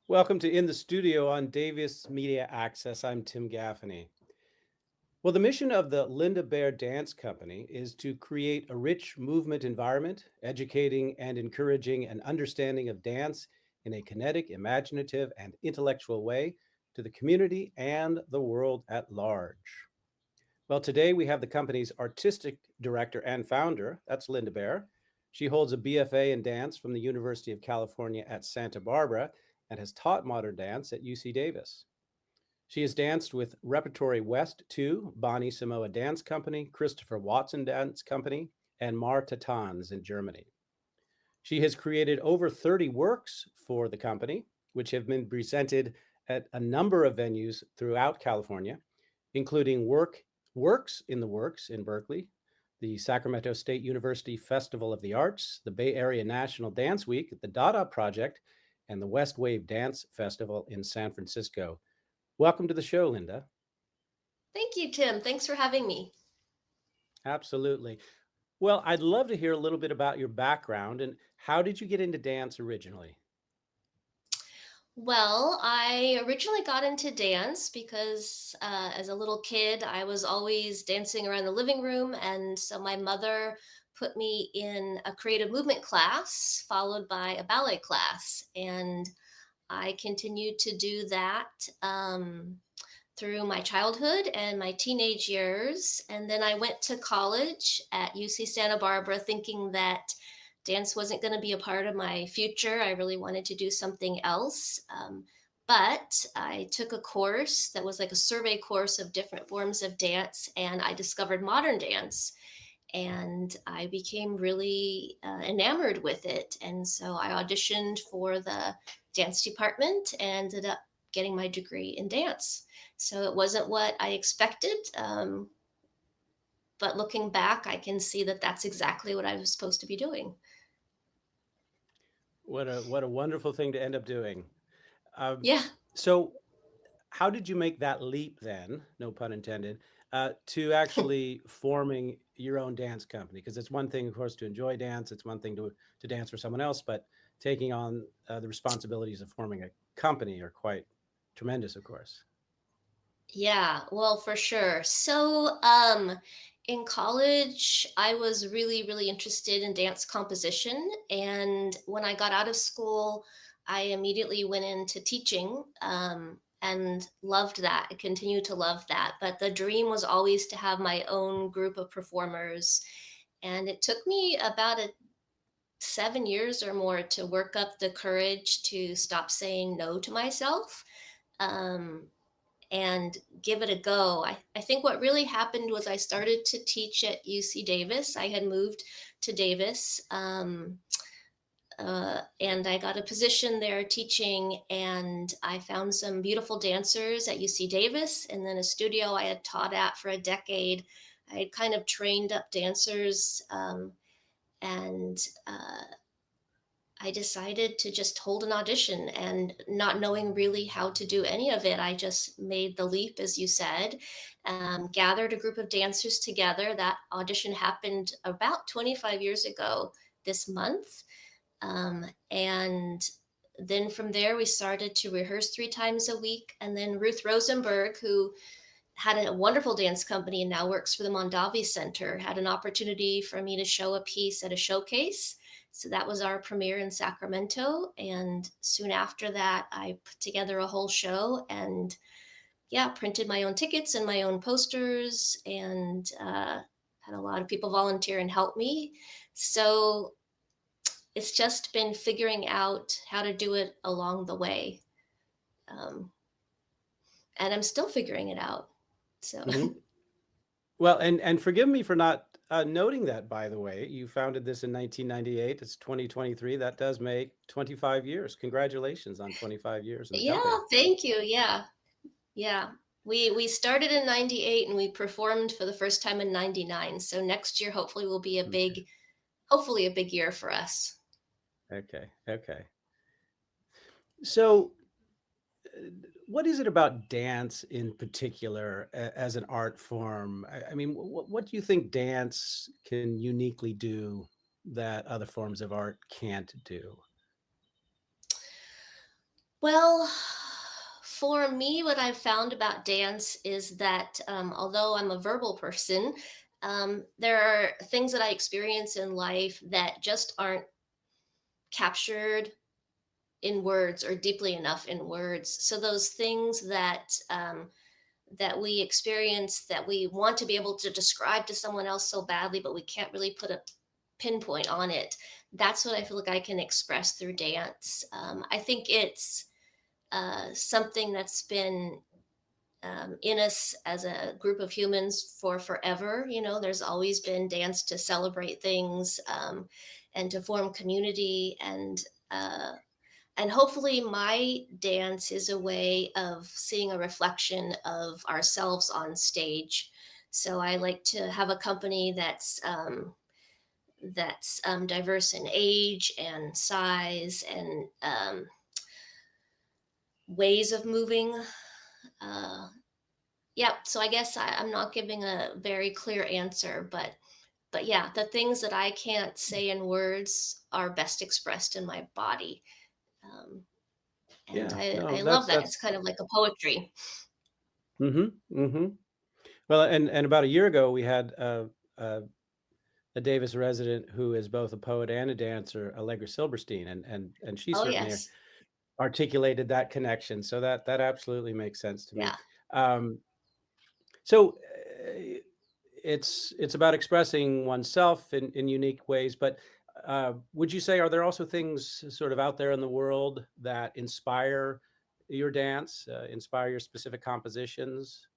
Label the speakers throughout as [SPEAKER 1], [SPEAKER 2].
[SPEAKER 1] Welcome to In the Studio on Davis Media Access. I'm Tim Gaffany. Well, the mission of the Linda Bair Dance Company is to create a rich movement environment, educating and encouraging an understanding of dance in a kinetic, imaginative, and intellectual way to the community and the world at large. Well, today we have the company's artistic director and founder. That's Linda Bair. She holds a BFA in dance from the University of California at Santa Barbara and has taught modern dance at UC Davis. She has danced with Repertory West 2, Bonnie Samoa Dance Company, Christopher Watson Dance Company, and Mar Tatans in Germany. She has created over 30 works for the company, which have been presented at a number of venues throughout California, including Works in the Works in Berkeley, the Sacramento State University Festival of the Arts, the Bay Area National Dance Week, the Dada Project, and the West Wave Dance Festival in San Francisco. Welcome to the show, Linda.
[SPEAKER 2] Thank you, Tim. Thanks for having me.
[SPEAKER 1] Absolutely. Well, I'd love to hear a little bit about your background and how did you get into dance originally?
[SPEAKER 2] Well, I originally got into dance because as a little kid, I was always dancing around the living room. And so my mother put me in a creative movement class, followed by a ballet class. And I continued to do that through my childhood and my teenage years. And then I went to college at UC Santa Barbara thinking that dance wasn't going to be a part of my future. I really wanted to do something else. But I took a course that was like a survey course of different forms of dance, and I discovered modern dance. And I became really enamored with it. And so I auditioned for the dance department and ended up getting my degree in dance. So it wasn't what I expected. But looking back, I can see that that's exactly what I was supposed to be doing.
[SPEAKER 1] What a wonderful thing to end up doing. Um,
[SPEAKER 2] Yeah.
[SPEAKER 1] so, how did you make that leap then? No pun intended. To actually forming your own dance company, because it's one thing, of course, to enjoy dance. It's one thing to dance for someone else, but taking on the responsibilities of forming a company are quite tremendous, of course.
[SPEAKER 2] Yeah, well, for sure. So, in college, I was really, really interested in dance composition. And when I got out of school, I immediately went into teaching and loved that. I continue to love that. But the dream was always to have my own group of performers. And it took me about 7 years or more to work up the courage to stop saying no to myself. Um, and give it a go. I think what really happened was I started to teach at UC Davis. I had moved to Davis, and I got a position there teaching. And I found some beautiful dancers at UC Davis, and then a studio I had taught at for a decade. I had kind of trained up dancers, and I decided to just hold an audition, and not knowing really how to do any of it, I just made the leap, as you said, gathered a group of dancers together. That audition happened about 25 years ago this month. And then from there, we started to rehearse 3 times a week. And then Ruth Rosenberg, who had a wonderful dance company and now works for the Mondavi Center, had an opportunity for me to show a piece at a showcase. So that was our premiere in Sacramento. And soon after that, I put together a whole show and, yeah, printed my own tickets and my own posters, and had a lot of people volunteer and help me. So it's just been figuring out how to do it along the way. Um, and I'm still figuring it out. So.
[SPEAKER 1] Hmm. Well, and forgive me for not noting that, by the way. You founded this in 1998. It's 2023. That does make 25 years. Congratulations on 25 years in the
[SPEAKER 2] Yeah,
[SPEAKER 1] company.
[SPEAKER 2] thank you. Yeah. Yeah. We started in 98 and we performed for the first time in 99. So next year hopefully will be
[SPEAKER 1] Okay.
[SPEAKER 2] hopefully a big year for us.
[SPEAKER 1] Okay. Okay. So, uh, what is it about dance in particular as an art form? I mean, what do you think dance can uniquely do that other forms of art can't do?
[SPEAKER 2] Well, for me, what I've found about dance is that although I'm a verbal person, there are things that I experience in life that just aren't captured in words or deeply enough in words. So those things that we experience that we want to be able to describe to someone else so badly, but we can't really put a pinpoint on it. That's what I feel like I can express through dance. I think it's something that's been in us as a group of humans for forever. You know, there's always been dance to celebrate things and to form community and hopefully my dance is a way of seeing a reflection of ourselves on stage. So I like to have a company that's diverse in age and size and ways of moving. Uh, yeah, so I guess I'm not giving a very clear answer, but yeah, the things that I can't say in words are best expressed in my body. Um, and
[SPEAKER 1] Yeah,
[SPEAKER 2] I
[SPEAKER 1] no,
[SPEAKER 2] love that.
[SPEAKER 1] that's
[SPEAKER 2] It's kind of like a poetry.
[SPEAKER 1] well, and about a year ago, we had a Davis resident who is both a poet and a dancer, Allegra Silberstein, and she
[SPEAKER 2] Oh,
[SPEAKER 1] certainly
[SPEAKER 2] yes.
[SPEAKER 1] articulated that connection. So that absolutely makes sense to me.
[SPEAKER 2] Yeah.
[SPEAKER 1] Um, so it's about expressing oneself in unique ways. But would you say are there also things sort of out there in the world that inspire your dance, inspire your specific compositions?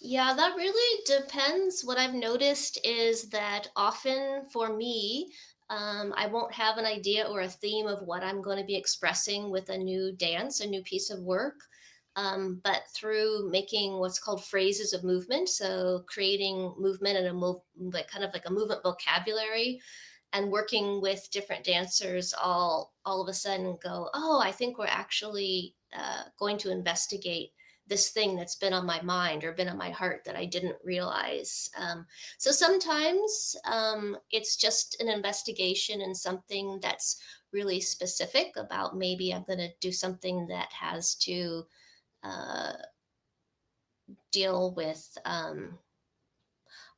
[SPEAKER 2] Yeah, that really depends. What I've noticed is that often for me, I won't have an idea or a theme of what I'm going to be expressing with a new dance, a new piece of work. But through making what's called phrases of movement, so creating movement and like kind of like a movement vocabulary, and working with different dancers all of a sudden go, oh, I think we're actually going to investigate this thing that's been on my mind or been on my heart that I didn't realize. So sometimes it's just an investigation and something that's really specific about maybe I'm going to do something that has to uh, deal with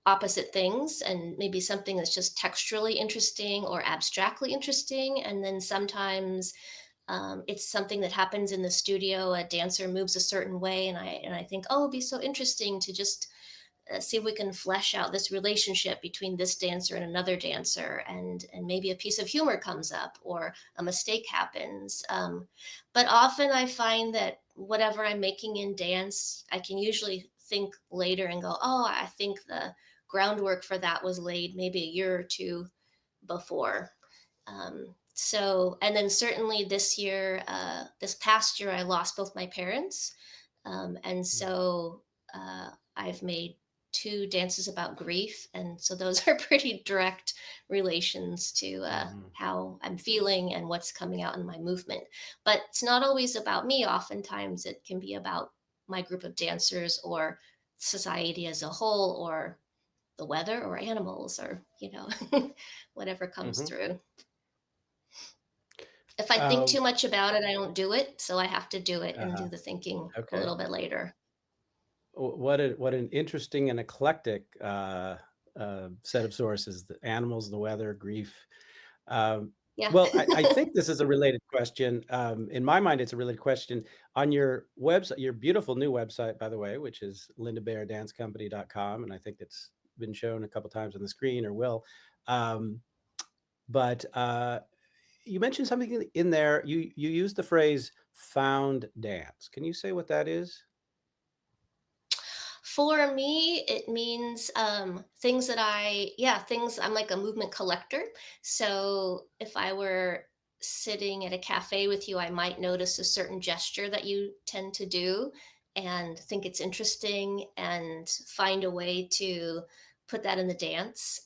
[SPEAKER 2] opposite things and maybe something that's just texturally interesting or abstractly interesting. And then sometimes it's something that happens in the studio. A dancer moves a certain way, and I think, oh, it'd be so interesting to just see if we can flesh out this relationship between this dancer and another dancer, and maybe a piece of humor comes up or a mistake happens. But often I find that whatever I'm making in dance, I can usually think later and go, oh, I think the groundwork for that was laid maybe a year or two before. So, and then certainly this year, this past year, I lost both my parents. And so I've made two dances about grief. And so those are pretty direct relations to
[SPEAKER 1] Mhm.
[SPEAKER 2] how I'm feeling and what's coming out in my movement. But it's not always about me. Oftentimes it can be about my group of dancers or society as a whole or the weather or animals or, whatever comes
[SPEAKER 1] Mhm.
[SPEAKER 2] through. If I think
[SPEAKER 1] Uh,
[SPEAKER 2] too much about it, I don't do it, so I have to do it and
[SPEAKER 1] uh
[SPEAKER 2] do the thinking a
[SPEAKER 1] Okay.
[SPEAKER 2] little bit later.
[SPEAKER 1] What an interesting and eclectic set of sources: the animals, the weather, grief. Um,
[SPEAKER 2] Yeah.
[SPEAKER 1] well, I think this is a related question. In my mind, it's a related question. On your website, your beautiful new website, by the way, which is lindabairdancecompany.com, and I think it's been shown a couple times on the screen or will. Um, but you mentioned something in there. You used the phrase "found dance." Can you say what that is?
[SPEAKER 2] For me, it means things that things, I'm like a movement collector. So if I were sitting at a cafe with you, I might notice a certain gesture that you tend to do and think it's interesting and find a way to put that in the dance.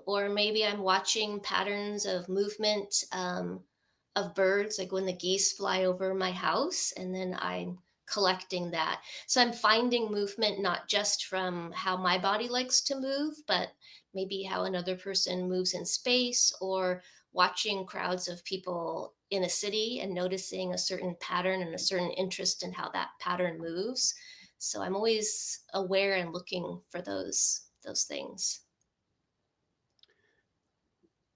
[SPEAKER 2] Or maybe I'm watching patterns of movement of birds, like when the geese fly over my house, and then I'm collecting that. So I'm finding movement not just from how my body likes to move, but maybe how another person moves in space or watching crowds of people in a city and noticing a certain pattern and a certain interest in how that pattern moves. So I'm always aware and looking for those things.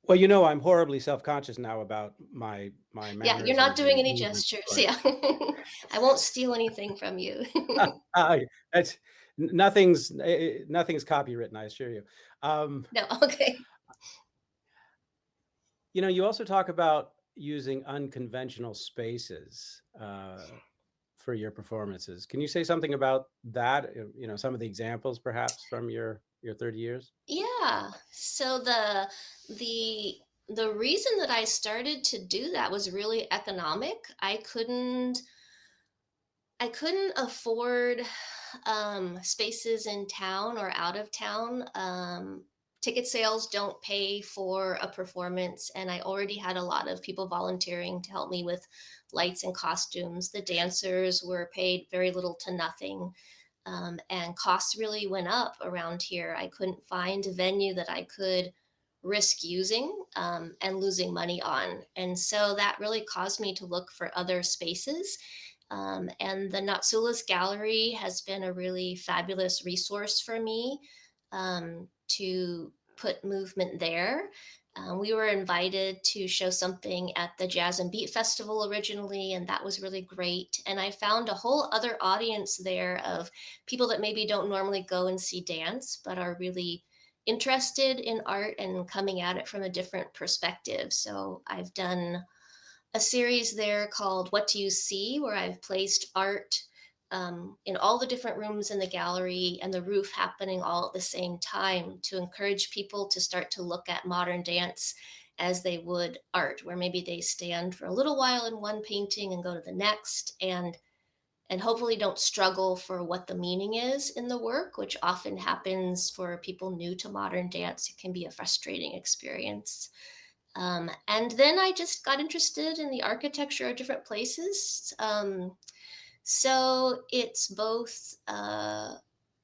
[SPEAKER 1] Well, I'm horribly self-conscious now about my
[SPEAKER 2] Yeah, you're not
[SPEAKER 1] mannerisms
[SPEAKER 2] doing
[SPEAKER 1] and
[SPEAKER 2] any
[SPEAKER 1] movements, of
[SPEAKER 2] gestures.
[SPEAKER 1] course.
[SPEAKER 2] Yeah. I won't steal anything from you.
[SPEAKER 1] I that's nothing's copywritten, I assure you. Um,
[SPEAKER 2] No, okay.
[SPEAKER 1] you also talk about using unconventional spaces, for your performances. Can you say something about that? Some of the examples perhaps from your 30 years?
[SPEAKER 2] Yeah. So the the reason that I started to do that was really economic. I couldn't afford spaces in town or out of town. Ticket sales don't pay for a performance, and I already had a lot of people volunteering to help me with lights and costumes. The dancers were paid very little to nothing, and costs really went up around here. I couldn't find a venue that I could risk using and losing money on. And so that really caused me to look for other spaces. And the Natsulas Gallery has been a really fabulous resource for me to put movement there. We were invited to show something at the Jazz and Beat Festival originally, and that was really great. And I found a whole other audience there of people that maybe don't normally go and see dance, but are really interested in art and coming at it from a different perspective. So I've done a series there called What Do You See, where I've placed art in all the different rooms in the gallery and the roof happening all at the same time to encourage people to start to look at modern dance as they would art, where maybe they stand for a little while in one painting and go to the next, and hopefully don't struggle for what the meaning is in the work, which often happens for people new to modern dance. It can be a frustrating experience. And then I just got interested in the architecture of different places. So it's both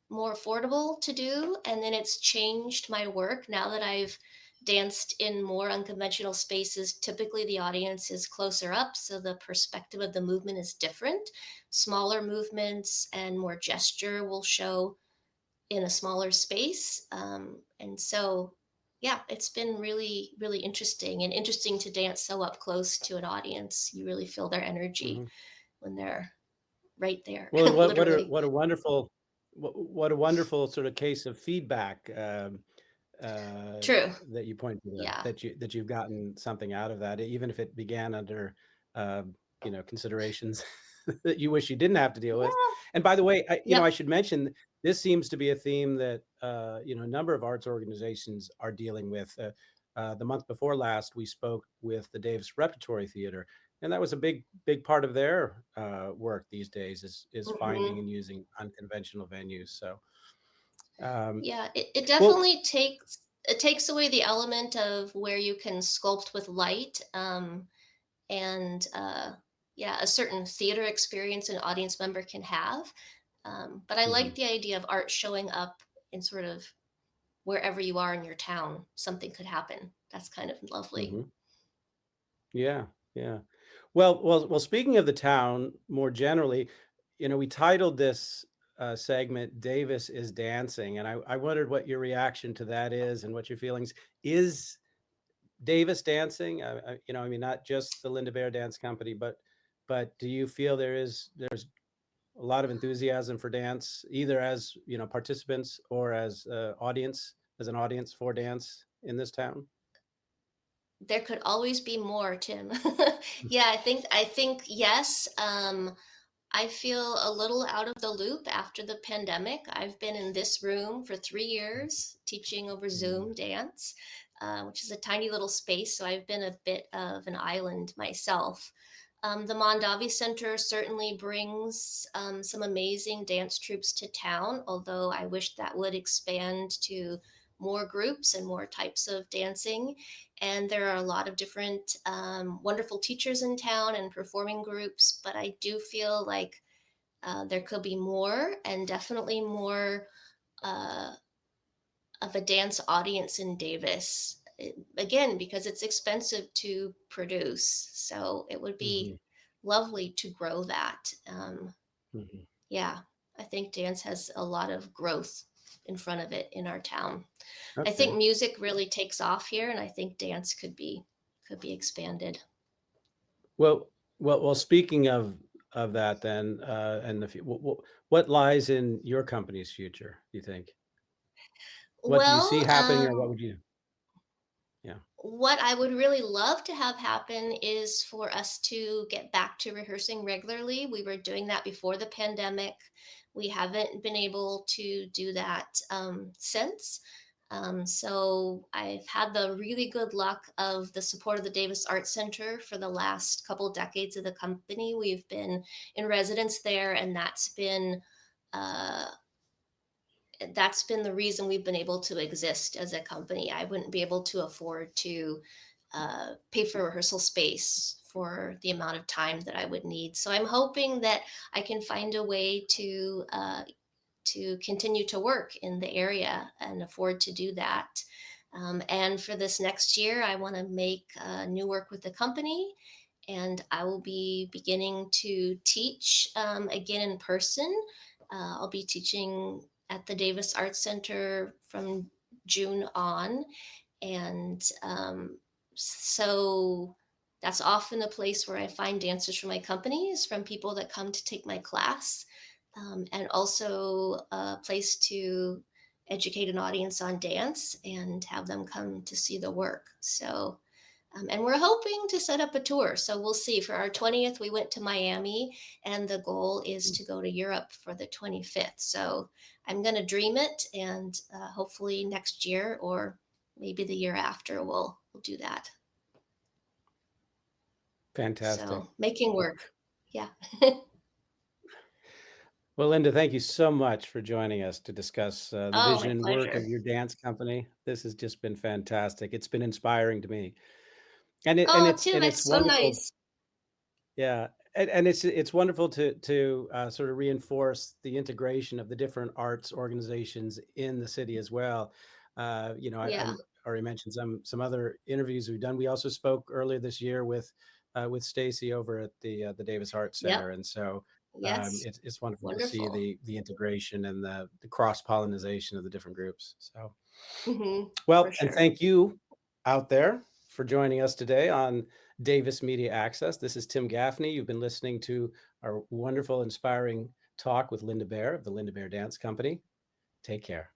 [SPEAKER 2] more affordable to do, and then it's changed my work now that I've danced in more unconventional spaces. Typically, the audience is closer up, so the perspective of the movement is different. Smaller movements and more gesture will show in a smaller space. And so, yeah, it's been really, really interesting and interesting to dance so up close to an audience. You really feel their energy
[SPEAKER 1] Mhm.
[SPEAKER 2] when they're right there,
[SPEAKER 1] Well, and
[SPEAKER 2] literally.
[SPEAKER 1] what a wonderful sort of case of feedback, uh,
[SPEAKER 2] True.
[SPEAKER 1] that you point to there,
[SPEAKER 2] Yeah.
[SPEAKER 1] that you've gotten something out of that, even if it began under, considerations that you wish you didn't have to deal with.
[SPEAKER 2] Yeah.
[SPEAKER 1] And by the way, I
[SPEAKER 2] Yep.
[SPEAKER 1] should mention this seems to be a theme that, a number of arts organizations are dealing with. The month before last, we spoke with the Davis Repertory Theater, and that was a big part of their, work these days is finding
[SPEAKER 2] Hmm.
[SPEAKER 1] and using unconventional venues. So, um,
[SPEAKER 2] Yeah. It
[SPEAKER 1] well,
[SPEAKER 2] definitely takes away the element of where you can sculpt with light. And yeah, a certain theater experience an audience member can have. But I like
[SPEAKER 1] mhm,
[SPEAKER 2] the idea of art showing up in sort of wherever you are in your town, something could happen. That's kind of lovely.
[SPEAKER 1] mhm. Yeah, yeah. Well, speaking of the town more generally, we titled this, segment "Davis is Dancing," and I wondered what your reaction to that is and what your feelings. Is Davis dancing? I mean, not just the Linda Bair Dance Company, but do you feel there's a lot of enthusiasm for dance, either as, participants or as an audience for dance in this town?
[SPEAKER 2] There could always be more, Tim. Yeah, I think yes. I feel a little out of the loop after the pandemic. I've been in this room for 3 years teaching over
[SPEAKER 1] Mm,
[SPEAKER 2] Zoom dance, which is a tiny little space. So I've been a bit of an island myself. The Mondavi Center certainly brings some amazing dance troupes to town, although I wish that would expand to more groups and more types of dancing. And there are a lot of different wonderful teachers in town and performing groups, but I do feel like there could be more, and definitely more uh, of a dance audience in Davis. again, because it's expensive to produce. So it would
[SPEAKER 1] Hmm.
[SPEAKER 2] be lovely to grow that.
[SPEAKER 1] Hmm.
[SPEAKER 2] Yeah, I think dance has a lot of growth in front of it in our town. I think
[SPEAKER 1] Okay.
[SPEAKER 2] music really takes off here, and I think dance could be expanded.
[SPEAKER 1] Well. Speaking of that, then, and what lies in your company's future? Do you think? What do you see
[SPEAKER 2] Well,
[SPEAKER 1] happening, or what would you? Yeah.
[SPEAKER 2] what I would really love to have happen is for us to get back to rehearsing regularly. We were doing that before the pandemic. We haven't been able to do that since. So I've had the really good luck of the support of the Davis Art Center for the last couple decades of the company. We've been in residence there, and uh, that's been the reason we've been able to exist as a company. I wouldn't be able to afford to pay for rehearsal space for the amount of time that I would need. So I'm hoping that I can find a way to continue to work in the area and afford to do that. And for this next year, I want to make new work with the company, and I will be beginning to teach again in person. I'll be teaching at the Davis Arts Center from June on, and so that's often a place where I find dancers for my company is from people that come to take my class, and also a place to educate an audience on dance and have them come to see the work. So and we're hoping to set up a tour. So we'll see. For our 20th, we went to Miami, and the goal is to go to Europe for the 25th. So I'm going to dream it, and hopefully next year or maybe the year after, we'll do that.
[SPEAKER 1] Fantastic.
[SPEAKER 2] So making work. Yeah.
[SPEAKER 1] Well, Linda, thank you so much for joining us to discuss the
[SPEAKER 2] Oh,
[SPEAKER 1] vision
[SPEAKER 2] my
[SPEAKER 1] and work
[SPEAKER 2] pleasure.
[SPEAKER 1] of your dance company. This has just been fantastic. It's been inspiring to me, and it and
[SPEAKER 2] Oh,
[SPEAKER 1] it's
[SPEAKER 2] Tim,
[SPEAKER 1] and
[SPEAKER 2] it's
[SPEAKER 1] it's
[SPEAKER 2] so
[SPEAKER 1] wonderful.
[SPEAKER 2] nice.
[SPEAKER 1] Yeah, and it's wonderful to sort of reinforce the integration of the different arts organizations in the city as well.
[SPEAKER 2] Yeah.
[SPEAKER 1] I'm already mentioned some other interviews we've done. We also spoke earlier this year with Stacy over at the Davis Arts Center,
[SPEAKER 2] Yep.
[SPEAKER 1] and so
[SPEAKER 2] Yes.
[SPEAKER 1] it's wonderful to see
[SPEAKER 2] Wonderful.
[SPEAKER 1] the integration and the cross pollination of the different groups. So.
[SPEAKER 2] For
[SPEAKER 1] Well, and
[SPEAKER 2] sure.
[SPEAKER 1] thank you out there for joining us today on Davis Media Access. This is Tim Gaffney. You've been listening to our wonderful, inspiring talk with Linda Bair of the Linda Bair Dance Company. Take care.